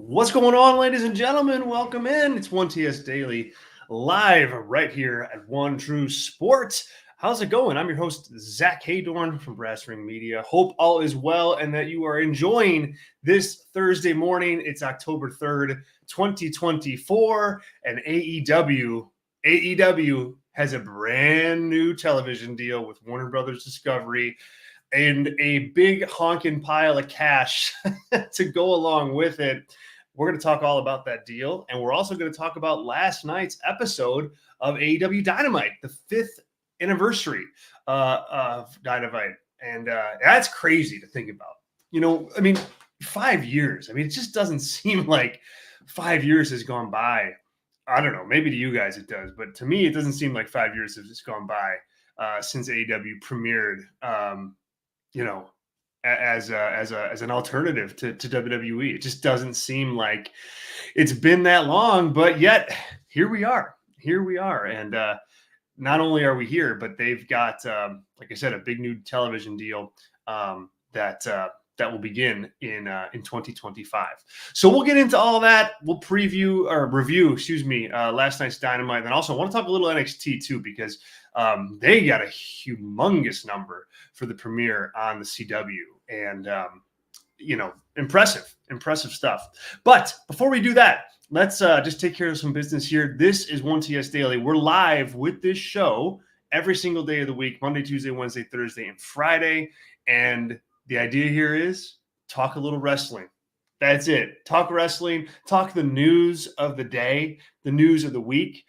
What's going on, ladies and gentlemen? Welcome in. It's 1TS Daily live right here at One True Sports. How's it going? I'm your host, Zack Heydorn from Brass Ring Media. Hope all is well and that you are enjoying this Thursday morning. It's October 3rd, 2024, and AEW has a brand new television deal with Warner Brothers Discovery and a big honking pile of cash to go along with it. We're going to talk all about that deal, and we're also going to talk about last night's episode of AEW Dynamite, the 5th anniversary of Dynamite, and that's crazy to think about. 5 years. It just doesn't seem like 5 years has gone by. I don't know. Maybe to you guys it does, but to me, it doesn't seem like 5 years has just gone by since AEW premiered. As an alternative to WWE. It just doesn't seem like it's been that long, but yet here we are. And not only are we here, but they've got, like I said, a big new television deal that will begin in 2025. So we'll get into all that. We'll review, last night's Dynamite. And also I want to talk a little NXT too, because they got a humongous number for the premiere on the CW, and impressive stuff. But before we do that, let's just take care of some business here. This is 1TS Daily. We're live with this show every single day of the week, Monday, Tuesday, Wednesday, Thursday, and Friday. And the idea here is talk a little wrestling. That's it. Talk wrestling, talk the news of the day, the news of the week.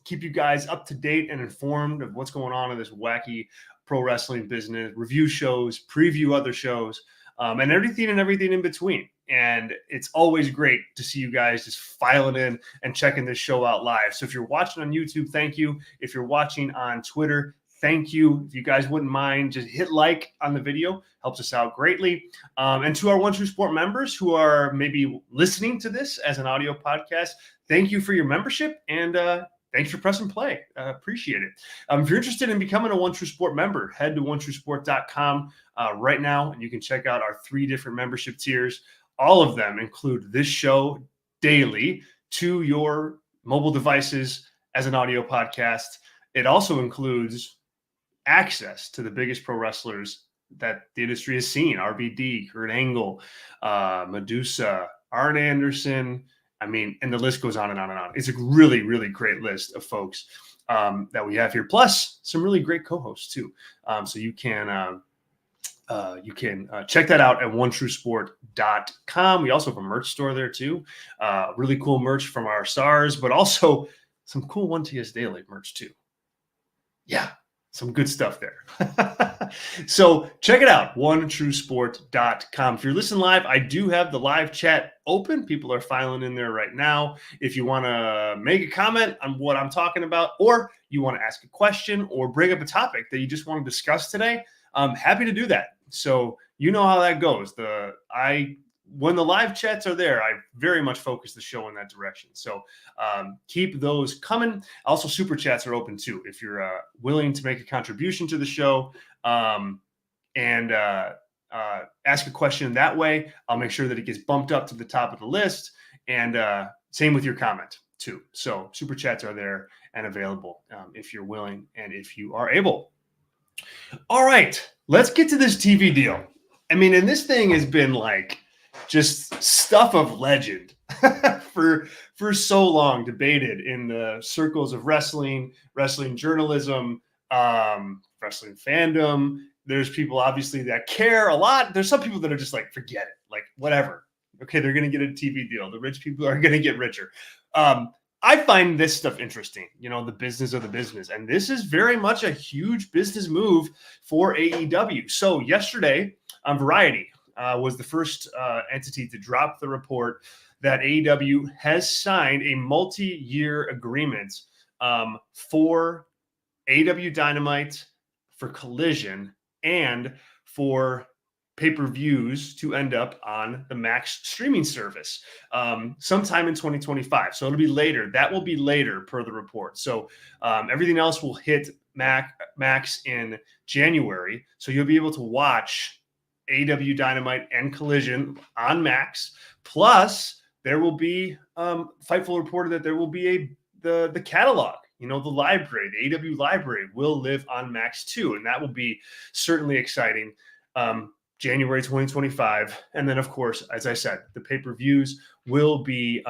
Keep you guys up to date and informed of what's going on in this wacky pro wrestling business, review shows, preview other shows, and everything in between. And it's always great to see you guys just filing in and checking this show out live. So if you're watching on YouTube, thank you. If you're watching on Twitter, thank you. If you guys wouldn't mind, just hit like on the video. Helps us out greatly. And to our One True Sport members who are maybe listening to this as an audio podcast, thank you for your membership, and thanks for pressing play. Appreciate it. If you're interested in becoming a One True Sport member, head to onetruesport.com right now, and you can check out our 3 different membership tiers. All of them include this show daily to your mobile devices as an audio podcast. It also includes access to the biggest pro wrestlers that the industry has seen: RVD, Kurt Angle, Medusa, Arn Anderson. And the list goes on and on and on. It's a really, really great list of folks that we have here, plus some really great co-hosts too. So you can check that out at onetruesport.com. We also have a merch store there too. Really cool merch from our stars, but also some cool 1TS Daily merch too. Yeah, some good stuff there. So check it out, onetruesport.com. If you're listening live, I do have the live chat open. People are filing in there right now. If you want to make a comment on what I'm talking about, or you want to ask a question or bring up a topic that you just want to discuss today, I'm happy to do that. So you know how that goes. When the live chats are there, I very much focus the show in that direction. So keep those coming. Also, super chats are open too. If you're willing to make a contribution to the show and ask a question that way, I'll make sure that it gets bumped up to the top of the list. And same with your comment too. So super chats are there and available if you're willing and if you are able. All right, let's get to this TV deal. And this thing has been like just stuff of legend for so long, debated in the circles of wrestling journalism, wrestling fandom. There's people obviously that care a lot. There's some people that are just like, forget it, like whatever. Okay, they're going to get a TV deal. The rich people are going to get richer. I find this stuff interesting, the business of the business. And this is very much a huge business move for AEW. So yesterday on Variety was the first entity to drop the report that AEW has signed a multi-year agreement for AEW Dynamite, for Collision, and for pay-per-views to end up on the Max streaming service sometime in 2025. So it'll be later. That will be later per the report. So everything else will hit Max in January. So you'll be able to watch AEW Dynamite and Collision on Max. Plus, there will be Fightful reported that there will be the catalog. The library, the AEW library will live on Max too, and that will be certainly exciting. January 2025, and then of course, as I said, the pay-per-views will be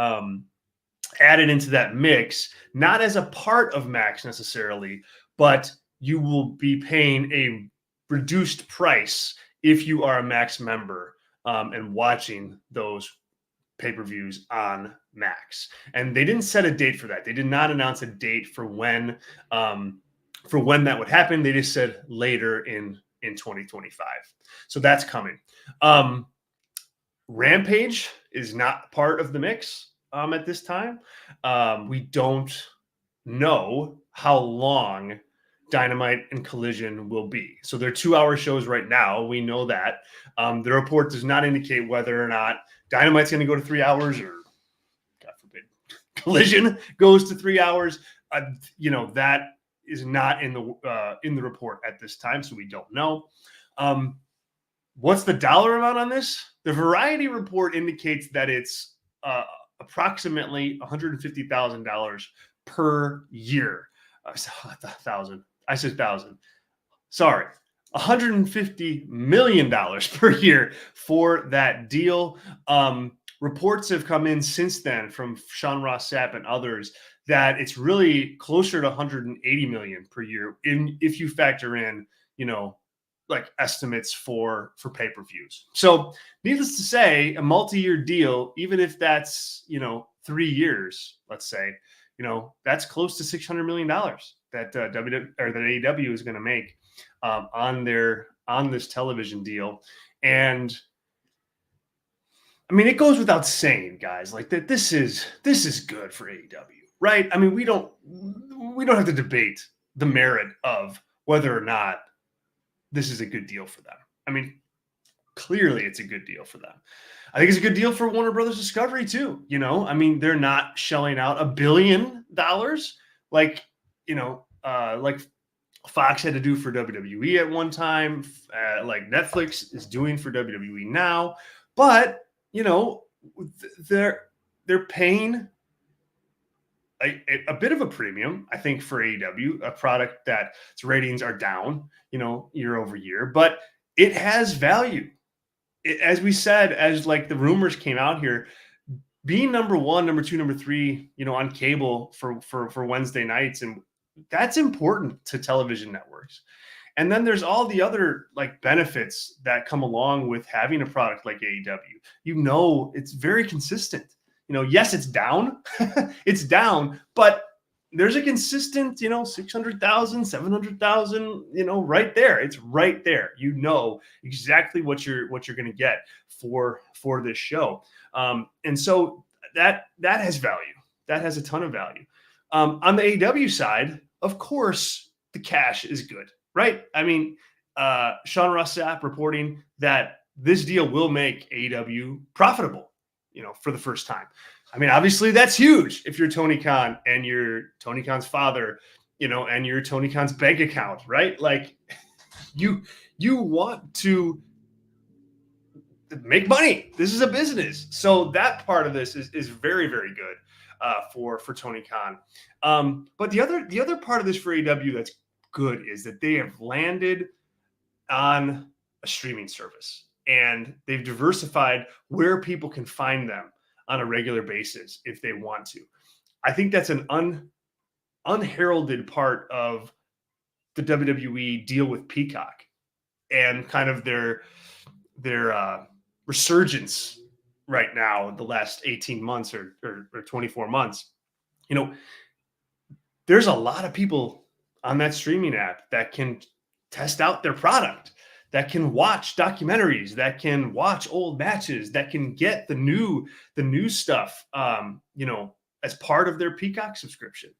added into that mix, not as a part of Max necessarily, but you will be paying a reduced price if you are a Max member and watching those pay-per-views on Max. And they didn't set a date for that. They did not announce a date for when that would happen. They just said later in 2025. So that's coming. Rampage is not part of the mix at this time. We don't know how long Dynamite and Collision will be. So they're 2-hour shows right now. We know that. The report does not indicate whether or not Dynamite's going to go to 3 hours or, God forbid, Collision goes to 3 hours. That is not in the report at this time, so we don't know. What's the dollar amount on this? The Variety report indicates that it's approximately $150,000 per year. $1,000. I said $1,000. Sorry, $150 million per year for that deal. Reports have come in since then from Sean Ross Sapp and others that it's really closer to $180 million per year if you factor in, like estimates for pay-per-views. So needless to say, a multi-year deal, even if that's, 3 years, let's say, that's close to $600 million that that AEW is going to make on this television deal. And I mean, it goes without saying, guys, like that this is good for AEW, right? I mean, we don't have to debate the merit of whether or not this is a good deal for them. I mean, clearly it's a good deal for them. I think it's a good deal for Warner Brothers Discovery too. I mean, they're not shelling out $1 billion like Fox had to do for WWE at one time, like Netflix is doing for WWE now. But, they're paying a bit of a premium, I think, for AEW, a product that its ratings are down, year over year, but it has value. As we said, as like the rumors came out here, being number 1, number 2, number 3, on cable for Wednesday nights, and that's important to television networks. And then there's all the other like benefits that come along with having a product like AEW. It's very consistent. Yes, it's down. It's down, but there's a consistent, 600,000, 700,000, right there. It's right there. Exactly what you're going to get for this show. And so that has value. That has a ton of value. On the AEW side, of course, the cash is good, right? I mean, Sean Ross Sapp reporting that this deal will make AEW profitable, for the first time. I mean, obviously that's huge if you're Tony Khan and you're Tony Khan's father, and you're Tony Khan's bank account, right? Like you want to make money. This is a business. So that part of this is very, very good for Tony Khan. But the other part of this for AEW that's good is that they have landed on a streaming service and they've diversified where people can find them on a regular basis if they want to. I think that's an unheralded part of the WWE deal with Peacock and kind of their resurgence right now in the last 18 months or 24 months. There's a lot of people on that streaming app that can test out their product, that can watch documentaries, that can watch old matches, that can get the new stuff, as part of their Peacock subscription.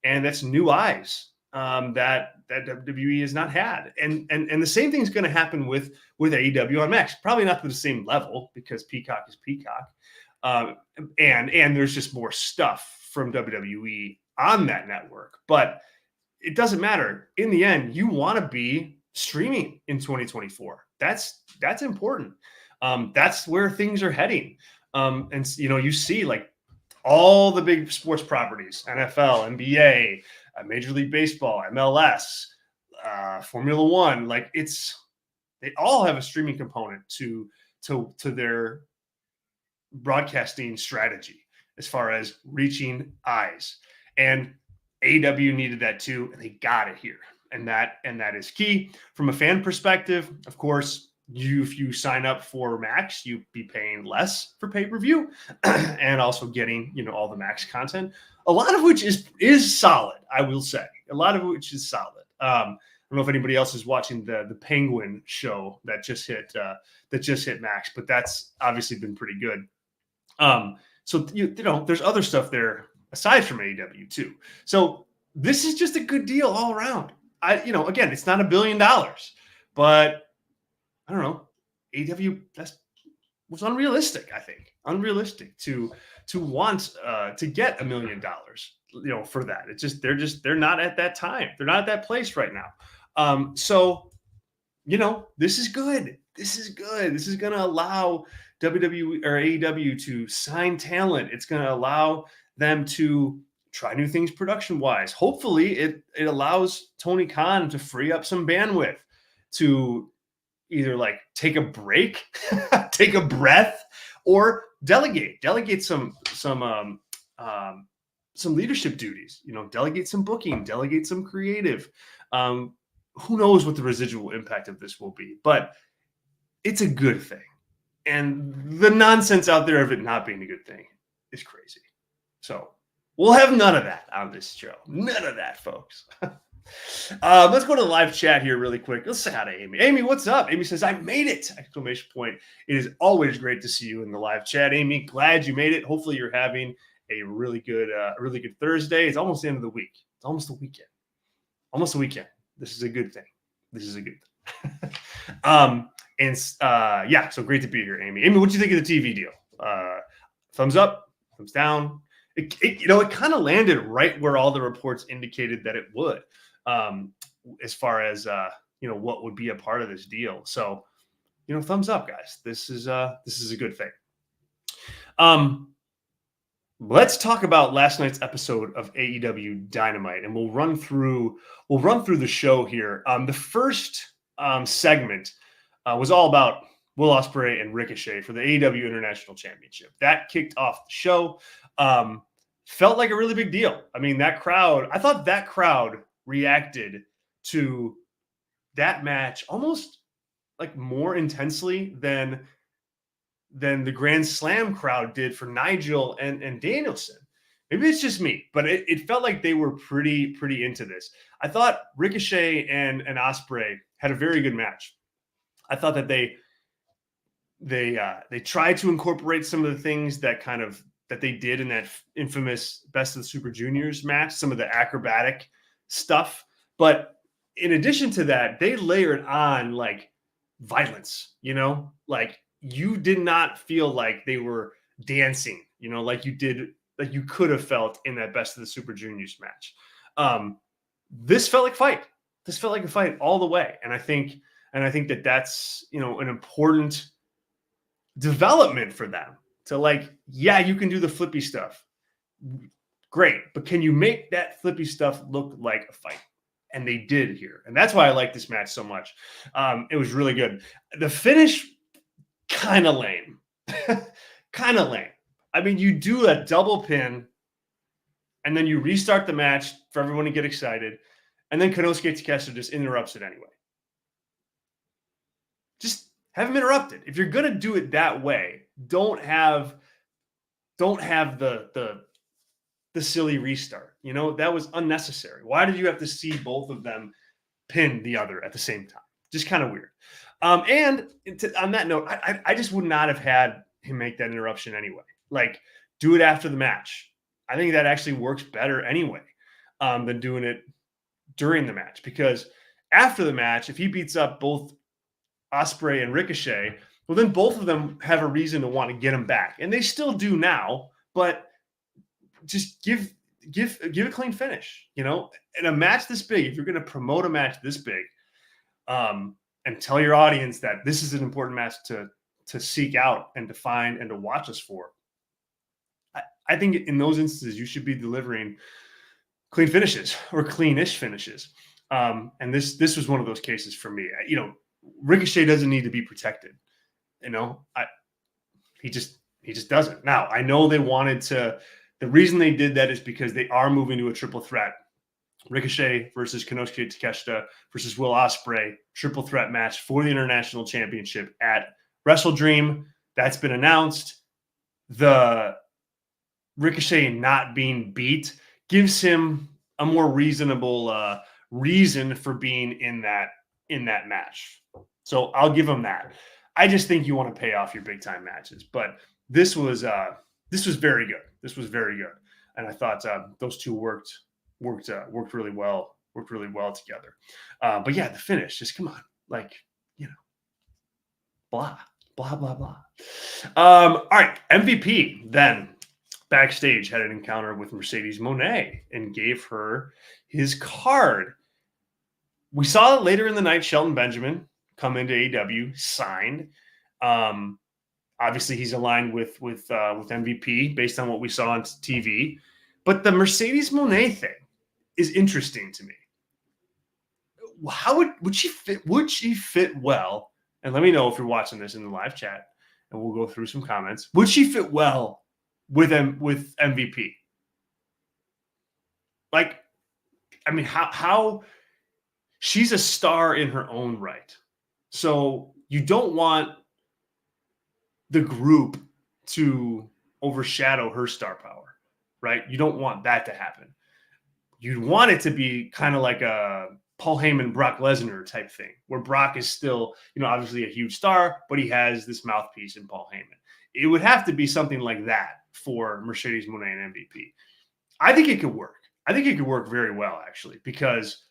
And that's new eyes that WWE has not had. And the same thing is going to happen with AEW on Max. Probably not to the same level because Peacock is Peacock. And there's just more stuff from WWE on that network. But it doesn't matter. In the end, you want to be streaming in 2024. That's important. That's where things are heading. And you see like all the big sports properties, NFL, NBA, Major League Baseball, MLS, Formula One, like they all have a streaming component to their broadcasting strategy as far as reaching eyes. And AEW needed that too, and they got it here. And that is key from a fan perspective. Of course, if you sign up for Max, you'd be paying less for pay-per-view and also getting, all the Max content, a lot of which is solid, I will say. A lot of which is solid. I don't know if anybody else is watching the Penguin show that just hit Max, but that's obviously been pretty good. So there's other stuff there aside from AEW too. So this is just a good deal all around. Again, it's not $1 billion, but I don't know. AEW was unrealistic. I think unrealistic to want to get $1 million, for that. It's just they're not at that time. They're not at that place right now. So this is good. This is good. This is going to allow WWE or AEW to sign talent. It's going to allow them to try new things production wise. Hopefully it allows Tony Khan to free up some bandwidth to either like take a break, take a breath, or delegate some leadership duties, delegate some booking, delegate some creative. Who knows what the residual impact of this will be, but it's a good thing. And the nonsense out there of it not being a good thing is crazy. So we'll have none of that on this show. None of that, folks. Let's go to the live chat here really quick. Let's say hi to Amy. Amy, what's up? Amy says, I made it! Exclamation point. It is always great to see you in the live chat, Amy. Glad you made it. Hopefully you're having a really good Thursday. It's almost the end of the week. It's almost the weekend. Almost the weekend. This is a good thing. So great to be here, Amy. Amy, what do you think of the TV deal? Thumbs up, thumbs down. It kind of landed right where all the reports indicated that it would, as far as what would be a part of this deal. So, thumbs up, guys. This is a good thing. Let's talk about last night's episode of AEW Dynamite, and we'll run through the show here. The first segment was all about Will Ospreay and Ricochet for the AEW International Championship. That kicked off the show. Felt like a really big deal. I mean, I thought that crowd reacted to that match almost like more intensely than the Grand Slam crowd did for Nigel and Danielson. Maybe it's just me, but it felt like they were pretty into this. I thought Ricochet and Ospreay had a very good match. I thought that they tried to incorporate some of the things that they did in that infamous Best of the Super Juniors match, some of the acrobatic stuff. But in addition to that, they layered on like violence, like you did not feel like they were dancing, like you could have felt in that Best of the Super Juniors match. This felt like a fight. This felt like a fight all the way. And I think that that's, an important development for them to like, yeah, you can do the flippy stuff. Great. But can you make that flippy stuff look like a fight? And they did here. And that's why I like this match so much. It was really good. The finish, kind of lame. Kind of lame. I mean, you do a double pin and then you restart the match for everyone to get excited. And then Konosuke Takeshita just interrupts it anyway. Just have him interrupted. If you're going to do it that way, don't have the silly restart. That was unnecessary. Why did you have to see both of them pin the other at the same time? Just kind of weird. And on that note, I just would not have had him make that interruption anyway. Like, do it after the match. I think that actually works better anyway than doing it during the match. Because after the match, if he beats up both Ospreay and Ricochet, well, then both of them have a reason to want to get him back. And they still do now, but just give a clean finish, in a match this big. If you're going to promote a match this big, and tell your audience that this is an important match to seek out and to find and to watch us for. I think in those instances, you should be delivering clean finishes or cleanish finishes. And this was one of those cases for me. Ricochet doesn't need to be protected. He just doesn't. Now, I know they wanted to. The reason they did that is because they are moving to a triple threat. Ricochet versus Konosuke Takeshita versus Will Ospreay, triple threat match for the International Championship at Wrestle Dream. That's been announced. The Ricochet not being beat gives him a more reasonable reason for being in that match. So I'll give him that. I just think you want to pay off your big time matches, but this was very good. This was very good, and I thought those two worked really well. Worked really well together. But yeah, the finish, just come on, blah blah blah blah. All right, MVP then backstage had an encounter with Mercedes Moné and gave her his card. We saw later in the night Shelton Benjamin come into AEW, signed. Obviously, he's aligned with MVP based on what we saw on TV. But the Mercedes Moné thing is interesting to me. How would she fit? Would she fit well? And let me know if you're watching this in the live chat, and we'll go through some comments. Would she fit well with MVP? How she's a star in her own right. So you don't want the group to overshadow her star power, right? You don't want that to happen. You'd want it to be kind of like a Paul Heyman, Brock Lesnar type thing, where Brock is still, obviously a huge star, but he has this mouthpiece in Paul Heyman. It would have to be something like that for Mercedes Moné and MVP. I think it could work. I think it could work very well, actually, because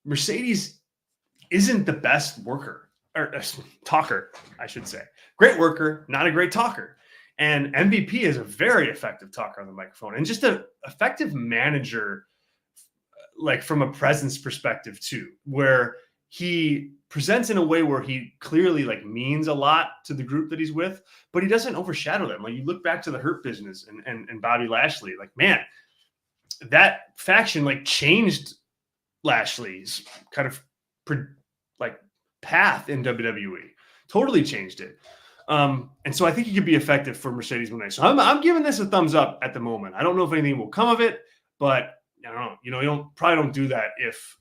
Mercedes isn't the best worker or talker, I should say. Great worker, not a great talker. And MVP is a very effective talker on the microphone and just an effective manager, from a presence perspective too, where he presents in a way where he clearly means a lot to the group that he's with, but he doesn't overshadow them. You look back to the Hurt Business and Bobby Lashley, man, that faction changed Lashley's kind of path in WWE. Totally changed it. And so I think it could be effective for Mercedes Moné. So I'm giving this a thumbs up at the moment. I don't know if anything will come of it, but I don't know. You probably don't do that if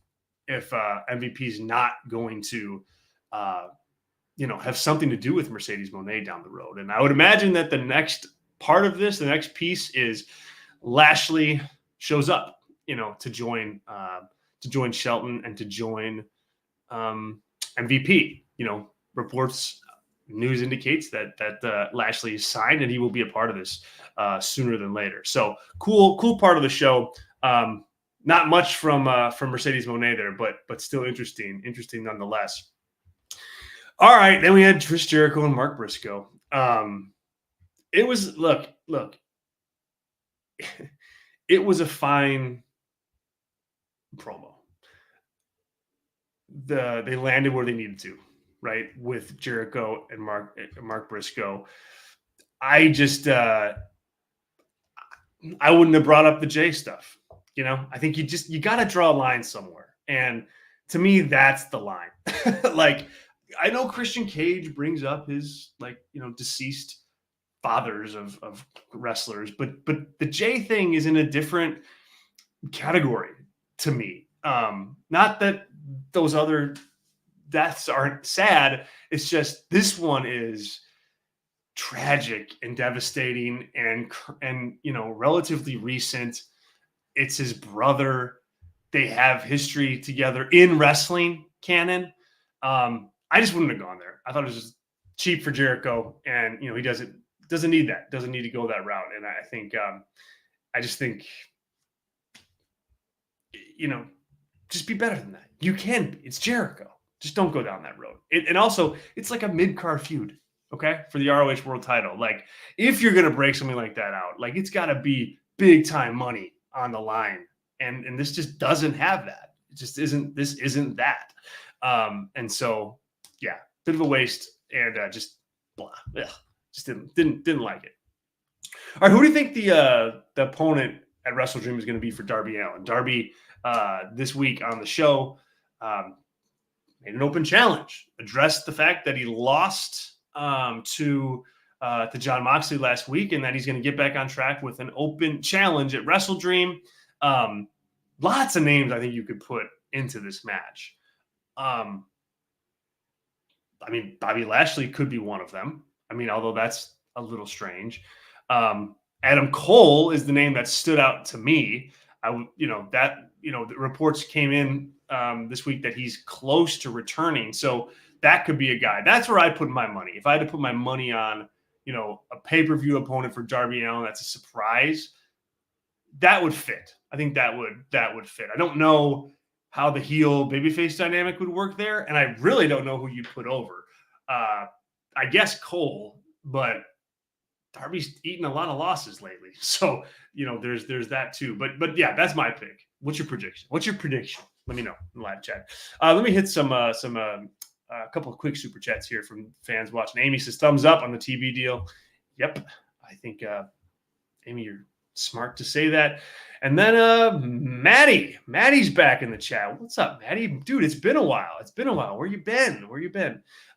MVP is not going to, have something to do with Mercedes Moné down the road. And I would imagine that the next part of this, the next piece, is Lashley shows up, to join Shelton and to join MVP. Reports, news indicates that Lashley is signed and he will be a part of this sooner than later. So cool part of the show. Not much from Mercedes Moné there, but still interesting nonetheless. All right, then we had Chris Jericho and Mark Briscoe. It was look. It was a fine promo. They landed where they needed to, right, with Jericho and Mark Briscoe. I just I wouldn't have brought up the Jay stuff. I think you got to draw a line somewhere, and to me, that's the line. I know Christian Cage brings up his deceased fathers of wrestlers, but the Jay thing is in a different category to me. Not that those other deaths aren't sad. It's just this one is tragic and devastating and relatively recent. It's his brother. They have history together in wrestling canon. I just wouldn't have gone there. I thought it was just cheap for Jericho, and he doesn't need that. Doesn't need to go that route. And I think I just think just be better than that. You can be. It's Jericho. Just don't go down that road. And also, it's like a mid-card feud, okay, for the ROH World Title. If you're gonna break something like that out, it's got to be big time money on the line, and this just doesn't have that. It just isn't. This isn't that. And so yeah, bit of a waste, and just blah. Ugh, just didn't like it. All right, who do you think the opponent at Wrestle Dream is going to be for Darby Allin? Darby this week on the show made an open challenge, addressed the fact that he lost to Jon Moxley last week, and that he's going to get back on track with an open challenge at Wrestle Dream. Lots of names I think you could put into this match. I mean, Bobby Lashley could be one of them. I mean, although that's a little strange. Adam Cole is the name that stood out to me. The reports came in this week that he's close to returning. So that could be a guy. That's where I put my money. If I had to put my money on, a pay-per-view opponent for Darby Allin, that's a surprise. That would fit. I think that would fit. I don't know how the heel babyface dynamic would work there, and I really don't know who you'd put over. I guess Cole, but Darby's eaten a lot of losses lately, so there's that too. But yeah, that's my pick. What's your prediction? Let me know in the live chat. Let me hit some a couple of quick super chats here from fans watching. Amy says thumbs up on the TV deal. Yep, I think Amy, you're smart to say that. And then Maddie's back in the chat. What's up, Maddie? Dude, it's been a while. Where you been?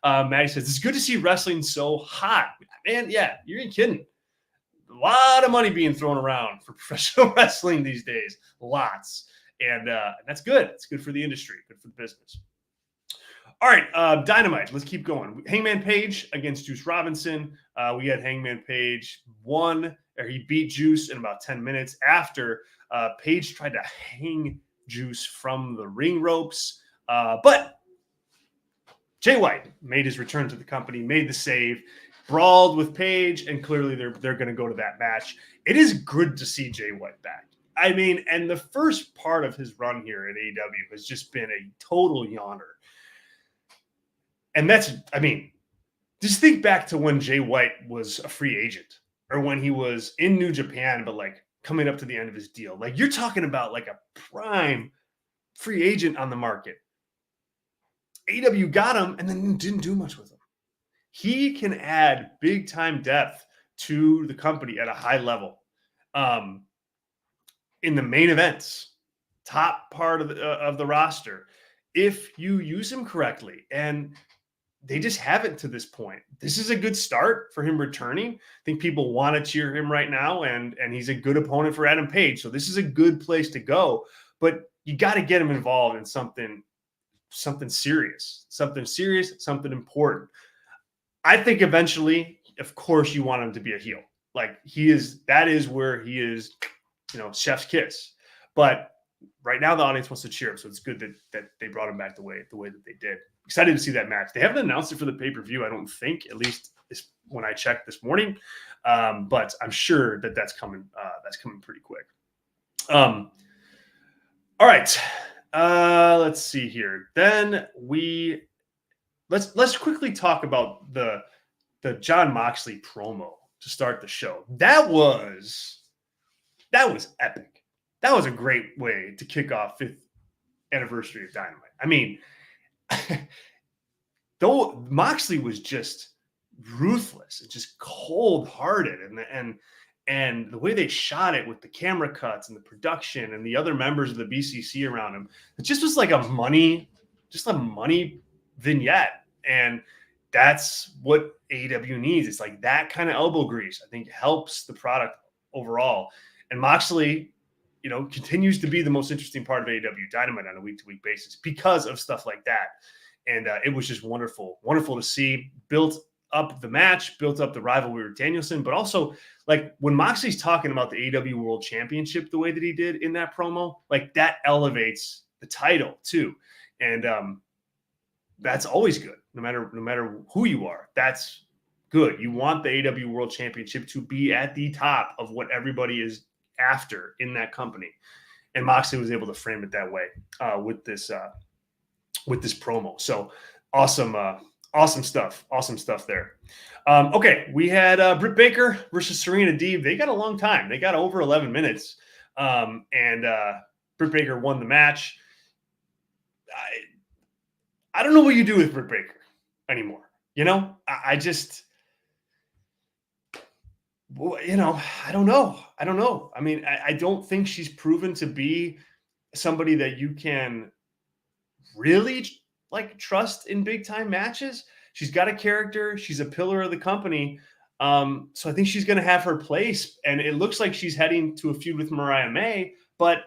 Maddie says it's good to see wrestling so hot. Man, yeah, you ain't kidding. A lot of money being thrown around for professional wrestling these days. Lots. And that's good. It's good for the industry, good for the business. All right, Dynamite. Let's keep going. Hangman Page against Juice Robinson. We had Hangman Page he beat Juice in about 10 minutes after Page tried to hang Juice from the ring ropes. But Jay White made his return to the company, made the save, brawled with Page, and clearly they're going to go to that match. It is good to see Jay White back. I mean, and the first part of his run here at AEW has just been a total yawner. And just think back to when Jay White was a free agent or when he was in New Japan, but like coming up to the end of his deal. Like you're talking about like a prime free agent on the market. AEW got him and then didn't do much with him. He can add big time depth to the company at a high level. In the main events, top part of the roster, if you use him correctly, and they just haven't to this point. This is a good start for him returning. I think people want to cheer him right now, and he's a good opponent for Adam Page. So this is a good place to go, but you got to get him involved in something serious, something important. I think eventually, of course, you want him to be a heel. Like that is where he is, chef's kiss. But right now the audience wants to cheer him. So it's good that they brought him back the way that they did. Excited to see that match. They haven't announced it for the pay-per-view, I don't think, at least when I checked this morning. But I'm sure that's coming. That's coming pretty quick. All right. Let's see here. Then let's quickly talk about the Jon Moxley promo to start the show. That was epic. That was a great way to kick off 5th anniversary of Dynamite. I mean, though Moxley was just ruthless and just cold-hearted, and the way they shot it with the camera cuts and the production and the other members of the BCC around him, it just was like a money vignette. And that's what AEW needs. It's like that kind of elbow grease, I think, helps the product overall. And Moxley, continues to be the most interesting part of AEW Dynamite on a week-to-week basis because of stuff like that. And it was just wonderful to see. Built up the match, built up the rivalry with Danielson, but also like when Moxley's talking about the AEW World Championship the way that he did in that promo, like that elevates the title too. And that's always good, no matter who you are. That's good. You want the AEW World Championship to be at the top of what everybody is after in that company, and Moxley was able to frame it that way with this promo. So awesome stuff there. Okay, we had Britt Baker versus Serena Deeb. They got a long time. They got over 11 minutes, and Britt Baker won the match. I don't know what you do with Britt Baker. anymore. I just, I don't know. I mean, I don't think she's proven to be somebody that you can really like trust in big time matches. She's got a character. She's a pillar of the company. So I think she's going to have her place. And it looks like she's heading to a feud with Mariah May, but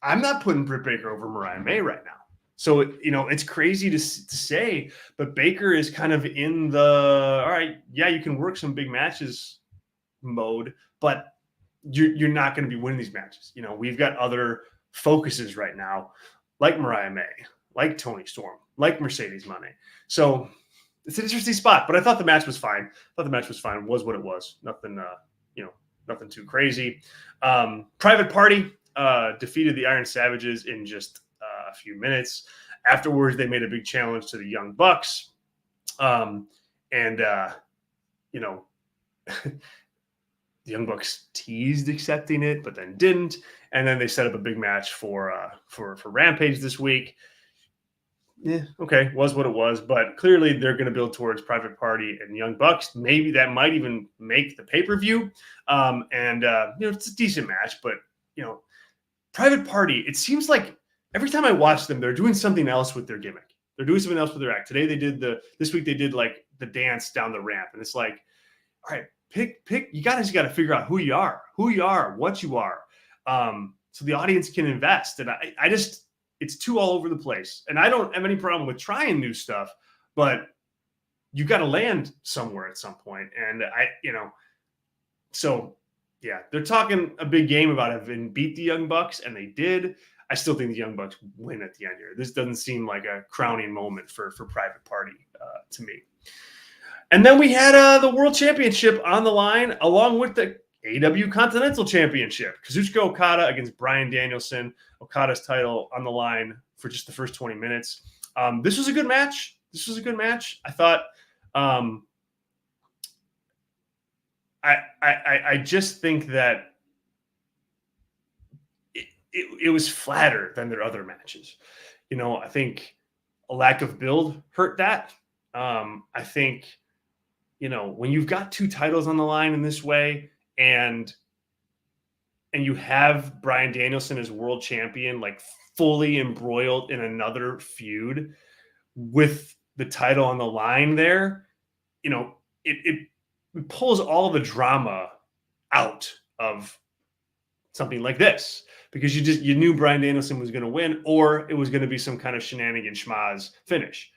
I'm not putting Britt Baker over Mariah May right now. So, it's crazy to say, but Baker is kind of in the, all right, yeah, you can work some big matches mode, but you're not going to be winning these matches. We've got other focuses right now, like Mariah May, like Toni Storm, like Mercedes Moné. So it's an interesting spot, but I thought the match was fine. Was what it was. Nothing, nothing too crazy. Private Party defeated the Iron Savages in just a few minutes. Afterwards, they made a big challenge to the Young Bucks. The Young Bucks teased accepting it, but then didn't. And then they set up a big match for Rampage this week. Yeah, okay, was what it was. But clearly they're going to build towards Private Party and Young Bucks. Maybe that might even make the pay-per-view. It's a decent match, but, Private Party, it seems like every time I watch them, they're doing something else with their gimmick. They're doing something else with their act. This week they did like the dance down the ramp. And it's like, all right, pick, you guys got to figure out who you are, what you are. So the audience can invest. And I just, it's too all over the place. And I don't have any problem with trying new stuff, but you got to land somewhere at some point. And so yeah, they're talking a big game about having beat the Young Bucks, and they did. I still think the Young Bucks win at the end here. This doesn't seem like a crowning moment for Private Party to me. And then we had the World Championship on the line, along with the AEW Continental Championship. Kazuchika Okada against Bryan Danielson. Okada's title on the line for just the first 20 minutes. This was a good match. I thought I just think that it was flatter than their other matches. I think a lack of build hurt that. I think, when you've got two titles on the line in this way and you have Bryan Danielson as world champion, like fully embroiled in another feud with the title on the line there, it pulls all the drama out of something like this, because you knew Bryan Danielson was going to win, or it was going to be some kind of shenanigan schmaz finish.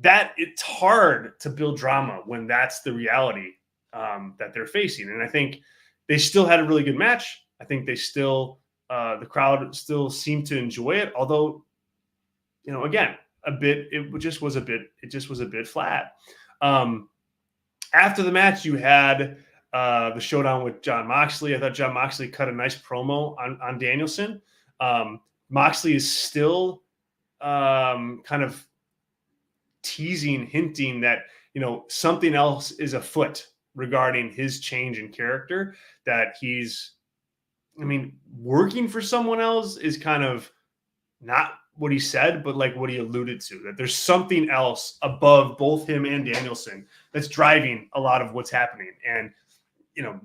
That it's hard to build drama when that's the reality that they're facing. And I think they still had a really good match. I think they still, the crowd still seemed to enjoy it. Although, again, it just was a bit flat. After the match, you had the showdown with Jon Moxley. I thought Jon Moxley cut a nice promo on Danielson. Moxley is still kind of hinting that, something else is afoot regarding his change in character, that he's, working for someone else is kind of not what he said, but like what he alluded to, that there's something else above both him and Danielson that's driving a lot of what's happening. And,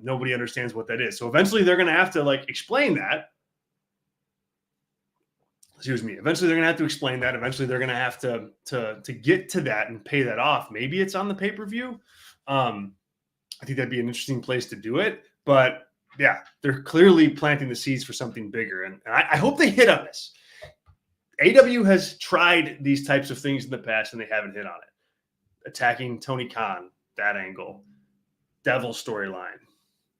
nobody understands what that is. So eventually they're going to have to explain that. Eventually they're going to have to explain that. Eventually they're going to have to get to that and pay that off. Maybe it's on the pay-per-view. I think that'd be an interesting place to do it, but yeah, they're clearly planting the seeds for something bigger. And I hope they hit on this. AEW has tried these types of things in the past and they haven't hit on it. Attacking Tony Khan, that angle, Devil storyline,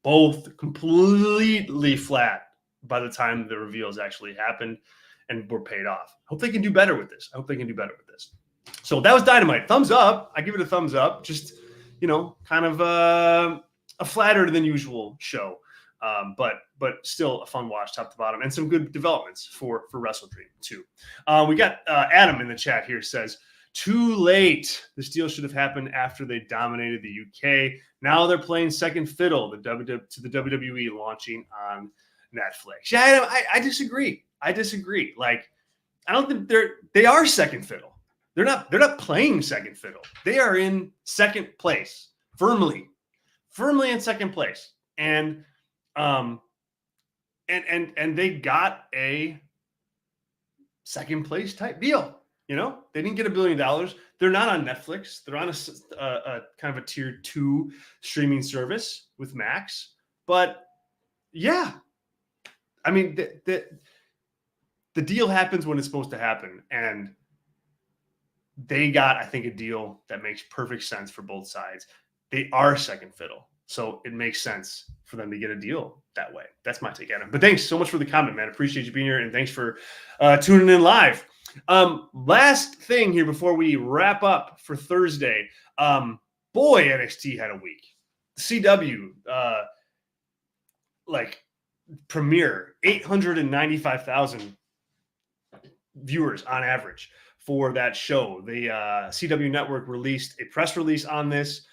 both completely flat by the time the reveals actually happened and were paid off. I hope they can do better with this. So that was Dynamite. Thumbs up. I give it a thumbs up. Just, kind of a flatter than usual show. But still a fun watch top to bottom, and some good developments for Wrestle Dream too. We got Adam in the chat here says, too late. This deal should have happened after they dominated the UK. Now they're playing second fiddle to the WWE launching on Netflix. Yeah, I disagree. Like, I don't think they are second fiddle. They're not playing second fiddle. They are in second place, firmly in second place. And they got a second place type deal. You know, they didn't get $1 billion. They're not on Netflix. They're on a kind of a tier 2 streaming service with Max. But yeah, I mean, the deal happens when it's supposed to happen. And they got, I think, a deal that makes perfect sense for both sides. They are second fiddle. So it makes sense for them to get a deal that way. That's my take, Adam. But thanks so much for the comment, man. Appreciate you being here. And thanks for tuning in live. Last thing here before we wrap up for Thursday. Boy, NXT had a week. CW, premiere, 895,000 viewers on average for that show. The CW network released a press release on this.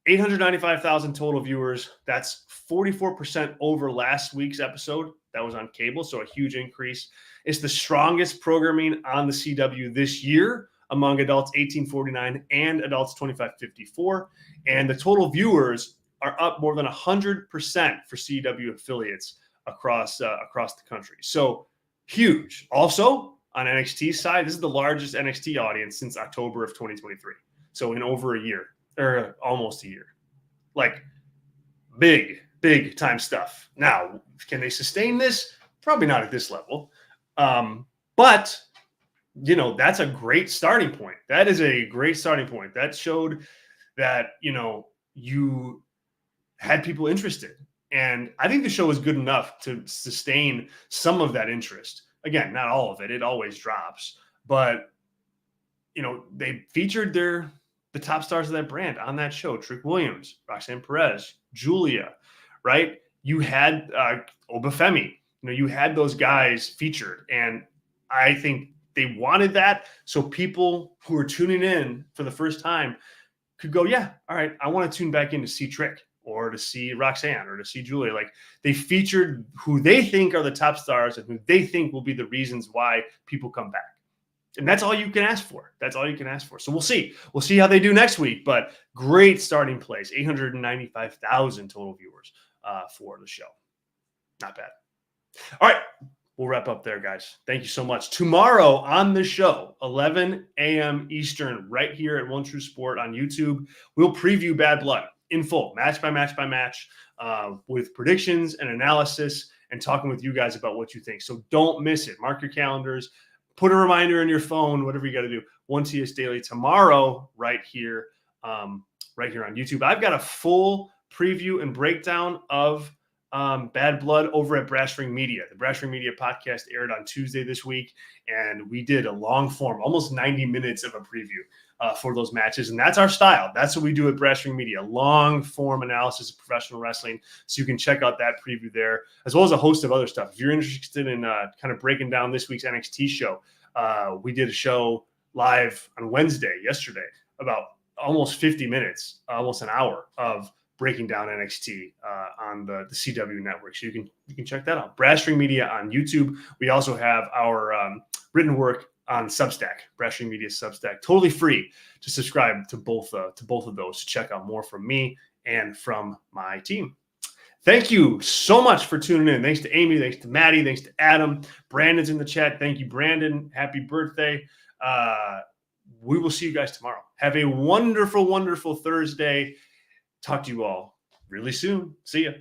895,000 total viewers. That's 44% over last week's episode. That was on cable, so a huge increase. It's the strongest programming on the CW this year among adults 18-49 and adults 25-54. And the total viewers are up more than 100% for CW affiliates across the country. So huge. Also, on NXT side, this is the largest NXT audience since October of 2023. So in over a year, or almost a year. Like, big time stuff. Now, can they sustain this? Probably not at this level. But, you know, that's a great starting point. That is a great starting point. That showed that, you know, you had people interested. And I think the show is good enough to sustain some of that interest. Again, not all of it. It always drops. But, you know, they featured the top stars of that brand on that show. Trick Williams, Roxanne Perez, Julia, right? You had Obafemi. You know, you had those guys featured. And I think they wanted that so people who are tuning in for the first time could go, yeah, all right, I want to tune back in to see Trick or to see Roxanne or to see Julia. Like, they featured who they think are the top stars and who they think will be the reasons why people come back. And that's all you can ask for. That's all you can ask for. So we'll see. We'll see how they do next week. But great starting place. 895,000 total viewers for the show. Not bad. All right. We'll wrap up there, guys. Thank you so much. Tomorrow on the show, 11 a.m. Eastern, right here at One True Sport on YouTube, we'll preview Bad Blood in full, match by match by match, with predictions and analysis and talking with you guys about what you think. So don't miss it. Mark your calendars. Put a reminder in your phone, whatever you got to do. 1TS Daily tomorrow, right here on YouTube. I've got a full preview and breakdown of Bad Blood over at Brass Ring Media. The Brass Ring Media podcast aired on Tuesday this week, and we did a long form, almost 90 minutes of a preview for those matches. And that's our style. That's what we do at Brass Ring Media, long form analysis of professional wrestling. So you can check out that preview there, as well as a host of other stuff. If you're interested in kind of breaking down this week's NXT show, we did a show live on Wednesday, yesterday, about almost 50 minutes, almost an hour of breaking down NXT on the CW network. So you can check that out. Brass Ring Media on YouTube. We also have our written work on Substack, Brass Ring Media Substack, totally free to subscribe to both of those to check out more from me and from my team. Thank you so much for tuning in. Thanks to Amy. Thanks to Maddie. Thanks to Adam. Brandon's in the chat. Thank you, Brandon. Happy birthday. We will see you guys tomorrow. Have a wonderful, wonderful Thursday. Talk to you all really soon. See ya.